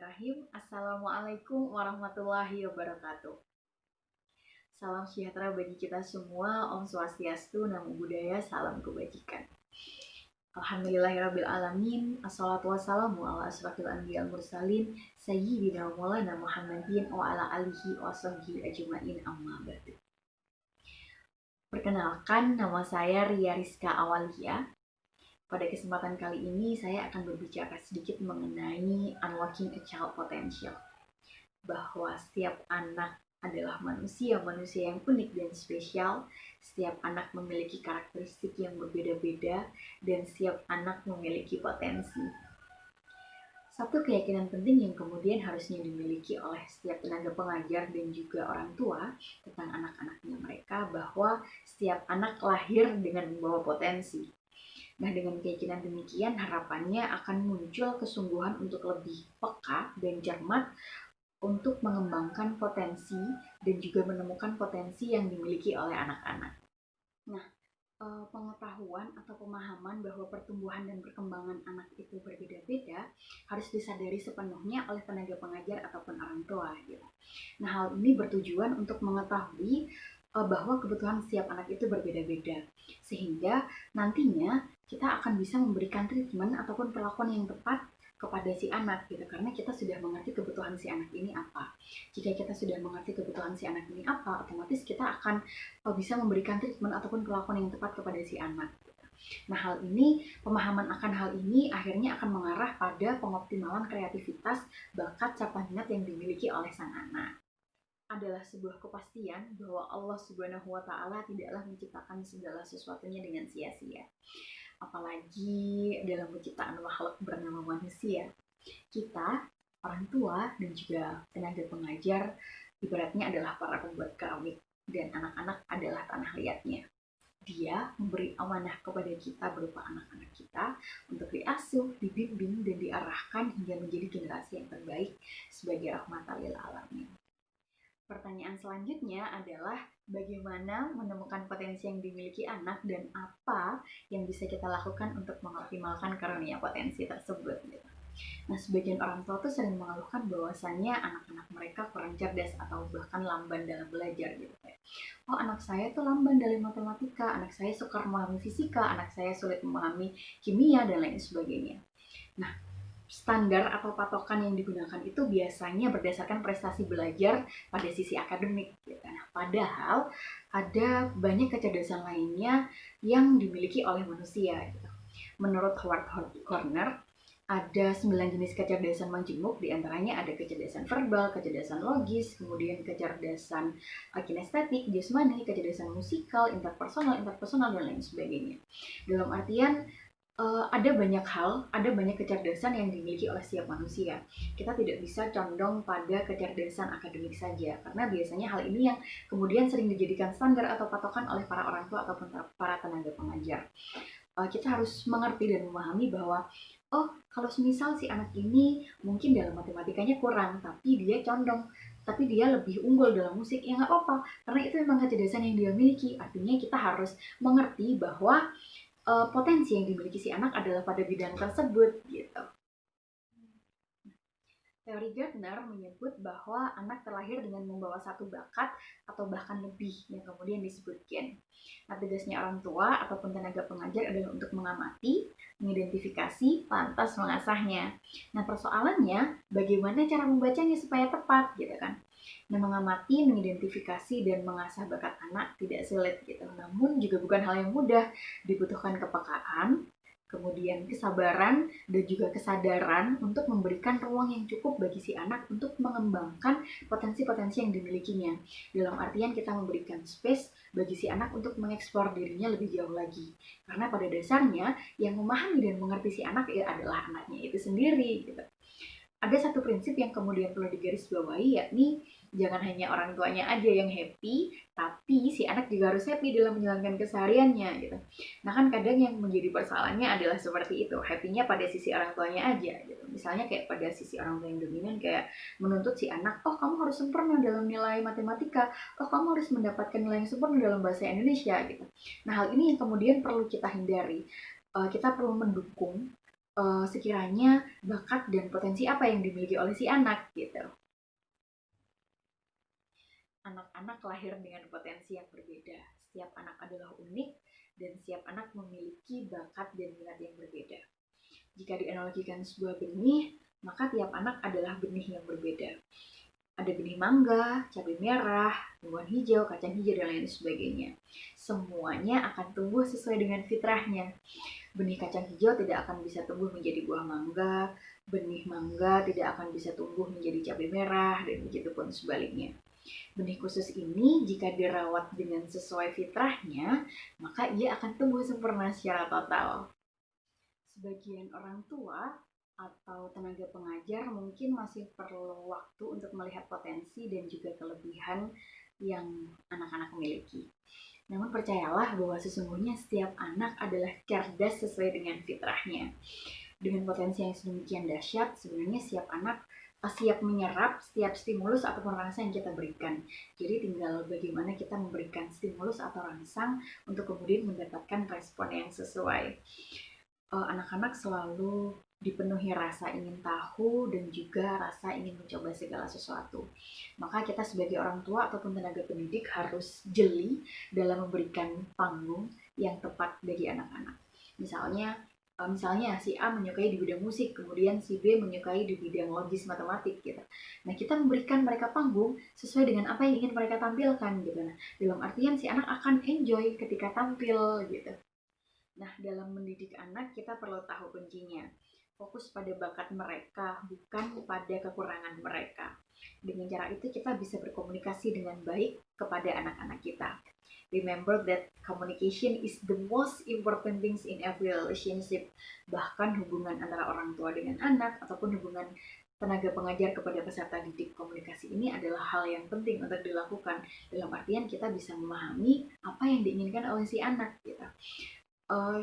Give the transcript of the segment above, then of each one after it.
Bismillahirrahmanirrahim. Assalamualaikum warahmatullahi wabarakatuh. Salam sejahtera bagi kita semua. Om Swastiastu, Namo Buddhaya, salam kebajikan. Alhamdulillahirrabbilalamin. Assalatu wassalamu ala asrafil anbiya mursalin sayyidina maulana Muhammadin wa ala alihi wa sahbihi ajmain, amma ba'du. Perkenalkan, nama saya Ria Rizka Awalia. Pada kesempatan kali ini saya akan berbicara sedikit mengenai unlocking a child potential. Bahwa setiap anak adalah manusia yang unik dan spesial. Setiap anak memiliki karakteristik yang berbeda-beda dan setiap anak memiliki potensi. Satu keyakinan penting yang kemudian harusnya dimiliki oleh setiap tenaga pengajar dan juga orang tua tentang anak-anaknya mereka, bahwa setiap anak lahir dengan membawa potensi. Nah, dengan keyakinan demikian, harapannya akan muncul kesungguhan untuk lebih peka dan cermat untuk mengembangkan potensi dan juga menemukan potensi yang dimiliki oleh anak-anak. Nah, pengetahuan atau pemahaman bahwa pertumbuhan dan perkembangan anak itu berbeda-beda harus disadari sepenuhnya oleh tenaga pengajar ataupun orang tua, gitu. Nah, hal ini bertujuan untuk mengetahui bahwa kebutuhan setiap anak itu berbeda-beda, sehingga nantinya kita akan bisa memberikan treatment ataupun perlakuan yang tepat kepada si anak, gitu, karena kita sudah mengerti kebutuhan si anak ini apa. Jika kita sudah mengerti kebutuhan si anak ini apa, otomatis kita akan bisa memberikan treatment ataupun perlakuan yang tepat kepada si anak. Nah, pemahaman akan hal ini akhirnya akan mengarah pada pengoptimalan kreativitas, bakat, serta minat yang dimiliki oleh sang anak. Adalah sebuah kepastian bahwa Allah Subhanahu wa Ta'ala tidaklah menciptakan segala sesuatunya dengan sia-sia. Apalagi dalam penciptaan makhluk bernama manusia. Kita, orang tua, dan juga tenaga pengajar, ibaratnya adalah para pembuat keramik, dan anak-anak adalah tanah liatnya. Dia memberi amanah kepada kita berupa anak-anak kita untuk diasuh, dibimbing, dan diarahkan hingga menjadi generasi yang terbaik sebagai rahmatan lil alamin. Pertanyaan selanjutnya adalah bagaimana menemukan potensi yang dimiliki anak dan apa yang bisa kita lakukan untuk mengoptimalkan karunia potensi tersebut. Nah, sebagian orang tua tuh sering mengeluhkan bahwasannya anak-anak mereka kurang cerdas atau bahkan lamban dalam belajar, gitu. Oh, anak saya tuh lamban dalam matematika, anak saya sukar memahami fisika, anak saya sulit memahami kimia, dan lain sebagainya. Nah, standar atau patokan yang digunakan itu biasanya berdasarkan prestasi belajar pada sisi akademik, gitu. Nah, padahal ada banyak kecerdasan lainnya yang dimiliki oleh manusia, gitu. Menurut Howard Gardner, ada 9 jenis kecerdasan majemuk, diantaranya ada kecerdasan verbal, kecerdasan logis, kemudian kecerdasan kinestetik, jasmani, kecerdasan musikal, interpersonal, dan lain sebagainya. Dalam artian, ada banyak kecerdasan yang dimiliki oleh setiap manusia. Kita tidak bisa condong pada kecerdasan akademik saja, karena biasanya hal ini yang kemudian sering dijadikan standar atau patokan oleh para orang tua ataupun para tenaga pengajar. Kita harus mengerti dan memahami bahwa kalau semisal si anak ini mungkin dalam matematikanya kurang, tapi dia lebih unggul dalam musik, ya nggak apa-apa, karena itu memang kecerdasan yang dia miliki. Artinya kita harus mengerti bahwa potensi yang dimiliki si anak adalah pada bidang tersebut, gitu. Teori Gardner menyebut bahwa anak terlahir dengan membawa satu bakat atau bahkan lebih yang kemudian disebut gen. Nah, tugasnya orang tua ataupun tenaga pengajar adalah untuk mengamati, mengidentifikasi, lantas mengasahnya. Nah, persoalannya bagaimana cara membacanya supaya tepat, gitu kan. Nah, mengamati, mengidentifikasi, dan mengasah bakat anak tidak sulit, gitu. Namun juga bukan hal yang mudah. Dibutuhkan kepekaan, kemudian kesabaran, dan juga kesadaran untuk memberikan ruang yang cukup bagi si anak untuk mengembangkan potensi-potensi yang dimilikinya. Dalam artian kita memberikan space bagi si anak untuk mengeksplor dirinya lebih jauh lagi. Karena pada dasarnya yang memahami dan mengerti si anak adalah anaknya itu sendiri, gitu. Ada satu prinsip yang kemudian perlu digarisbawahi, yakni jangan hanya orang tuanya aja yang happy, tapi si anak juga harus happy dalam menjalankan kesehariannya, gitu. Nah, kan kadang yang menjadi persoalannya adalah seperti itu, happy-nya pada sisi orang tuanya aja, gitu. Misalnya kayak pada sisi orang tua yang dominan, kayak menuntut si anak, kamu harus sempurna dalam nilai matematika, kamu harus mendapatkan nilai yang sempurna dalam bahasa Indonesia, gitu. Nah, hal ini yang kemudian perlu kita hindari. Kita perlu mendukung sekiranya bakat dan potensi apa yang dimiliki oleh si anak gitu. Anak-anak lahir dengan potensi yang berbeda. Setiap anak adalah unik dan setiap anak memiliki bakat dan minat yang berbeda. Jika dianalogikan sebuah benih, maka tiap anak adalah benih yang berbeda. Ada benih mangga, cabai merah, buah hijau, kacang hijau, dan lain sebagainya. Semuanya akan tumbuh sesuai dengan fitrahnya. Benih kacang hijau tidak akan bisa tumbuh menjadi buah mangga, benih mangga tidak akan bisa tumbuh menjadi cabai merah, dan begitu pun sebaliknya. Benih khusus ini jika dirawat dengan sesuai fitrahnya, maka ia akan tumbuh sempurna secara total. Sebagian orang tua atau tenaga pengajar mungkin masih perlu waktu untuk melihat potensi dan juga kelebihan yang anak-anak miliki. Namun percayalah bahwa sesungguhnya setiap anak adalah cerdas sesuai dengan fitrahnya. Dengan potensi yang sedemikian dahsyat, sebenarnya setiap anak siap menyerap setiap stimulus ataupun rangsang yang kita berikan. Jadi tinggal bagaimana kita memberikan stimulus atau rangsang untuk kemudian mendapatkan respon yang sesuai. Anak-anak selalu dipenuhi rasa ingin tahu dan juga rasa ingin mencoba segala sesuatu. Maka kita sebagai orang tua ataupun tenaga pendidik harus jeli dalam memberikan panggung yang tepat bagi anak-anak. Misalnya si A menyukai di bidang musik, kemudian si B menyukai di bidang logis matematik gitu. Nah, kita memberikan mereka panggung sesuai dengan apa yang ingin mereka tampilkan gitu. Nah, dalam artian si anak akan enjoy ketika tampil gitu. Nah, dalam mendidik anak kita perlu tahu kuncinya. Fokus pada bakat mereka, bukan pada kekurangan mereka. Dengan cara itu kita bisa berkomunikasi dengan baik kepada anak-anak kita. Remember that communication is the most important things in every relationship. Bahkan hubungan antara orang tua dengan anak ataupun hubungan tenaga pengajar kepada peserta didik, komunikasi ini adalah hal yang penting untuk dilakukan. Dalam artian kita bisa memahami apa yang diinginkan oleh si anak gitu.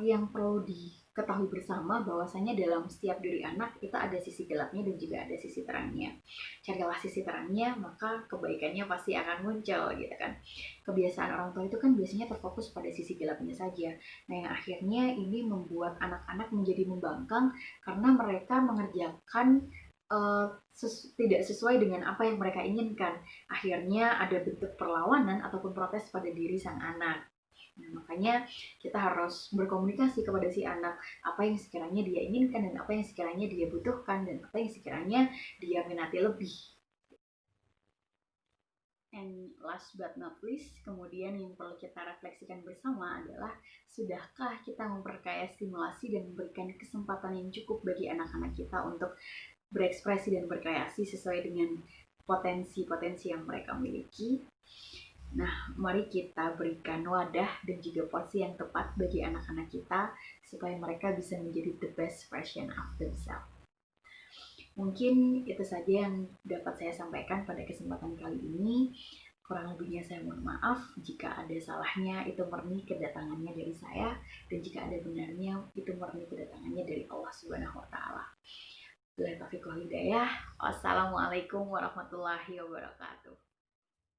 Yang perlu diketahui bersama bahwasanya dalam setiap diri anak kita ada sisi gelapnya dan juga ada sisi terangnya. Carilah sisi terangnya, maka kebaikannya pasti akan muncul gitu kan. Kebiasaan orang tua itu kan biasanya terfokus pada sisi gelapnya saja. Nah, yang akhirnya ini membuat anak-anak menjadi membangkang karena mereka mengerjakan tidak sesuai dengan apa yang mereka inginkan. Akhirnya ada bentuk perlawanan ataupun protes pada diri sang anak. Nah, makanya kita harus berkomunikasi kepada si anak apa yang sekiranya dia inginkan dan apa yang sekiranya dia butuhkan dan apa yang sekiranya dia minati lebih. And last but not least, kemudian yang perlu kita refleksikan bersama adalah sudahkah kita memperkaya stimulasi dan memberikan kesempatan yang cukup bagi anak-anak kita untuk berekspresi dan berkreasi sesuai dengan potensi-potensi yang mereka miliki. Nah, mari kita berikan wadah dan juga porsi yang tepat bagi anak-anak kita supaya mereka bisa menjadi the best version of themselves. Mungkin itu saja yang dapat saya sampaikan pada kesempatan kali ini. Kurang lebihnya saya mohon maaf jika ada salahnya, itu murni kedatangannya dari saya, dan jika ada benarnya itu murni kedatangannya dari Allah Subhanahu wa taala. Wassalamualaikum warahmatullahi wabarakatuh.